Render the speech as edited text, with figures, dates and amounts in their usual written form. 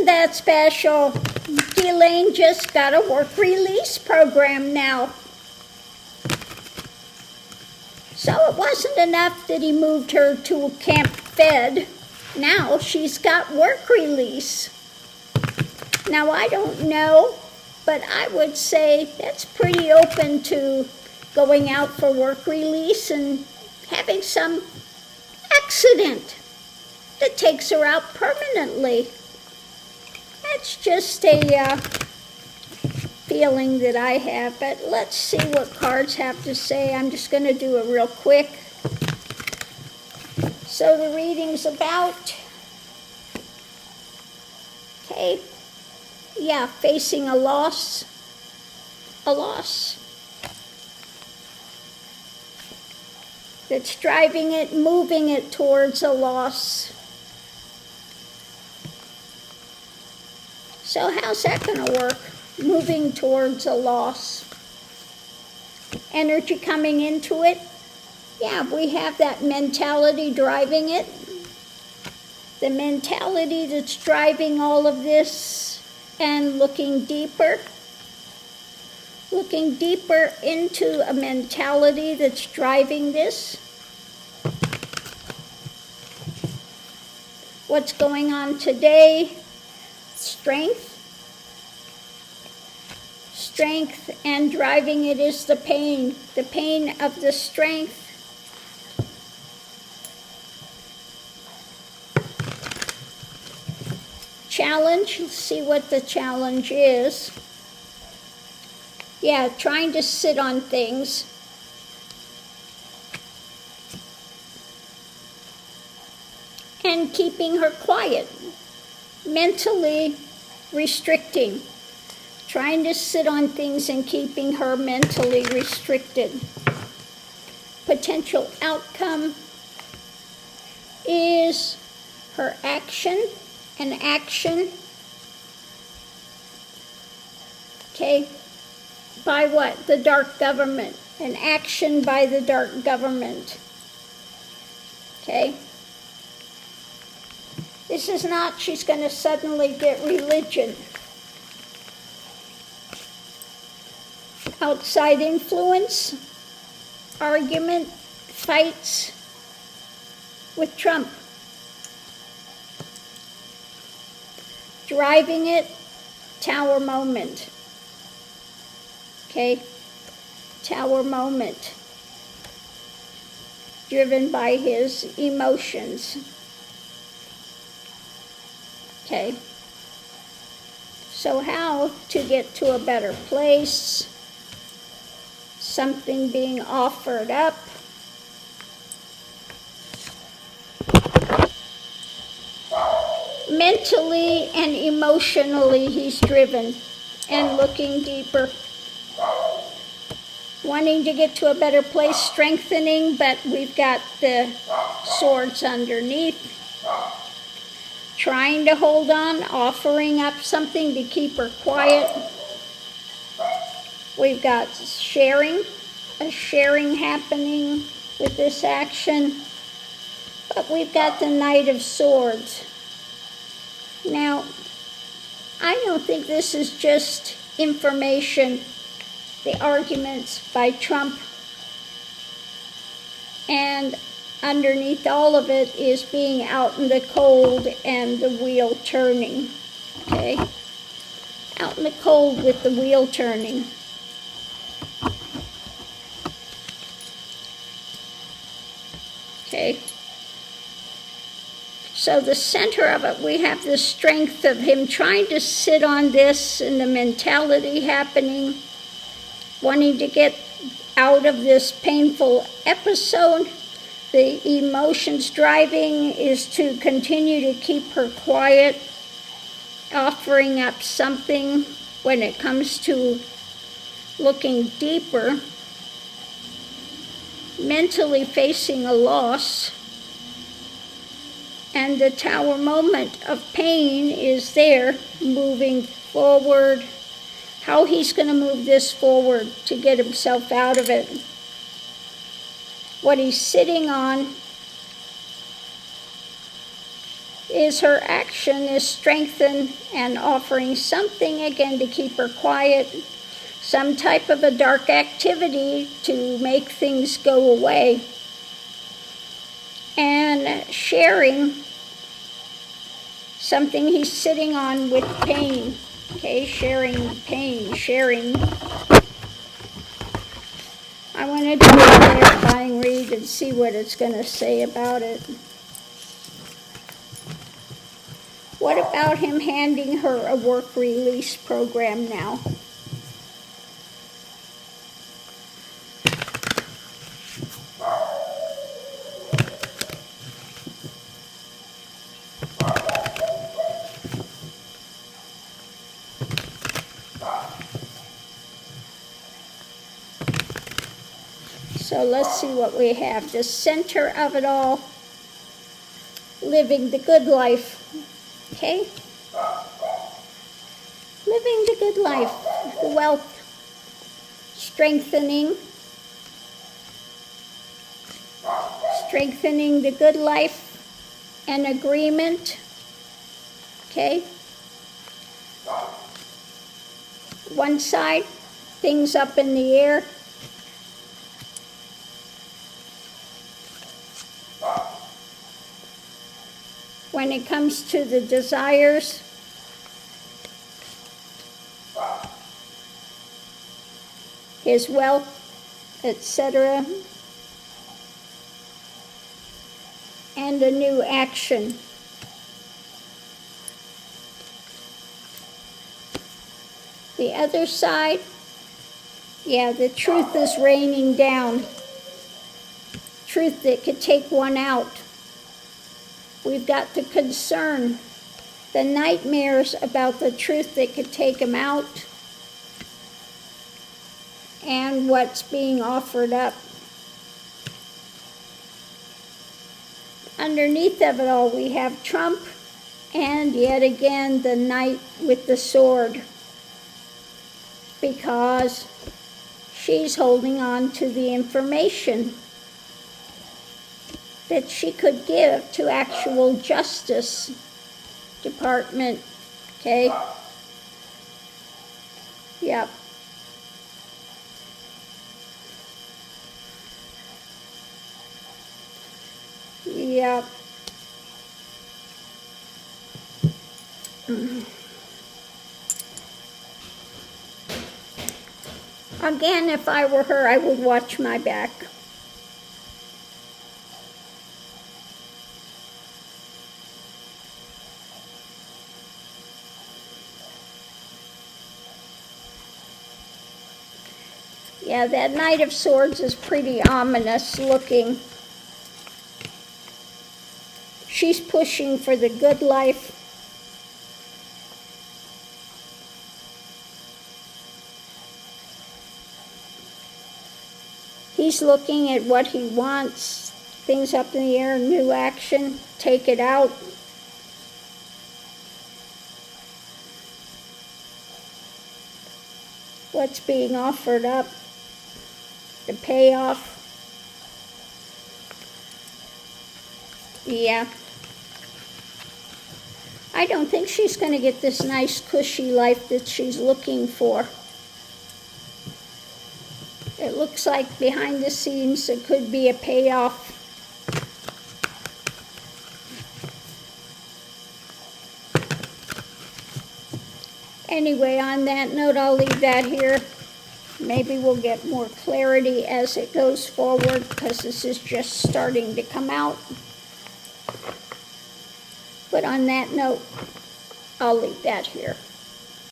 that special. Elaine just got a work release program now. So it wasn't enough that he moved her to Camp Fed. Now she's got work release. Now I don't know, but I would say that's pretty open to going out for work release and having some accident that takes her out permanently. That's just a feeling that I have, but let's see what cards have to say. I'm just going to do it real quick. So the reading's about, okay, yeah, facing a loss, that's driving it, moving it towards a loss. So how's that going to work? Moving towards a loss. Energy coming into it. Yeah, we have that mentality driving it. The mentality that's driving all of this, and looking deeper into a mentality that's driving this. What's going on today? Strength, and driving it is the pain of the strength. Challenge, let's see what the challenge is. Yeah, trying to sit on things. And keeping her quiet. Mentally restricting. Trying to sit on things and keeping her mentally restricted. Potential outcome is her action. An action. Okay. By what? The dark government. An action by the dark government. Okay. This is not she's going to suddenly get religion. Outside influence, argument, fights with Trump. Driving it, tower moment. Okay? Tower moment. Driven by his emotions. Okay? So how to get to a better place? Something being offered up. Mentally and emotionally he's driven and looking deeper. Wanting to get to a better place, strengthening, but we've got the swords underneath. Trying to hold on, offering up something to keep her quiet. We've got sharing, a sharing happening with this action. But we've got the Knight of Swords. Now, I don't think this is just information, the arguments by Trump. And underneath all of it is being out in the cold and the wheel turning. Okay? Out in the cold with the wheel turning. Okay? So the center of it, we have the strength of him trying to sit on this and the mentality happening, wanting to get out of this painful episode. The emotions driving is to continue to keep her quiet, offering up something when it comes to looking deeper, mentally facing a loss. And the tower moment of pain is there, moving forward. How he's going to move this forward to get himself out of it. What he's sitting on is her action is strengthened and offering something again to keep her quiet, some type of a dark activity to make things go away, and sharing something he's sitting on with pain. Okay, sharing pain, sharing. I want to do a clarifying read and see what it's going to say about it. What about him handing her a work release program now? So let's see what we have. The center of it all, living the good life. Okay? Living the good life, the wealth, strengthening the good life and agreement. Okay? One side, things up in the air. When it comes to the desires, his wealth, etc., and a new action. The other side, yeah, the truth is raining down. Truth that could take one out. We've got the concern, the nightmares about the truth that could take him out, and what's being offered up. Underneath of it all, we have Trump, and yet again the knight with the sword, because she's holding on to the information that she could give to actual justice department. Okay? Yep. Yep. Again, if I were her, I would watch my back. Yeah, that Knight of Swords is pretty ominous looking. She's pushing for the good life. He's looking at what he wants. Things up in the air, new action, take it out. What's being offered up? The payoff. Yeah. I don't think she's going to get this nice cushy life that she's looking for. It looks like behind the scenes it could be a payoff. Anyway, on that note, I'll leave that here. Maybe we'll get more clarity as it goes forward, because this is just starting to come out. But on that note, I'll leave that here.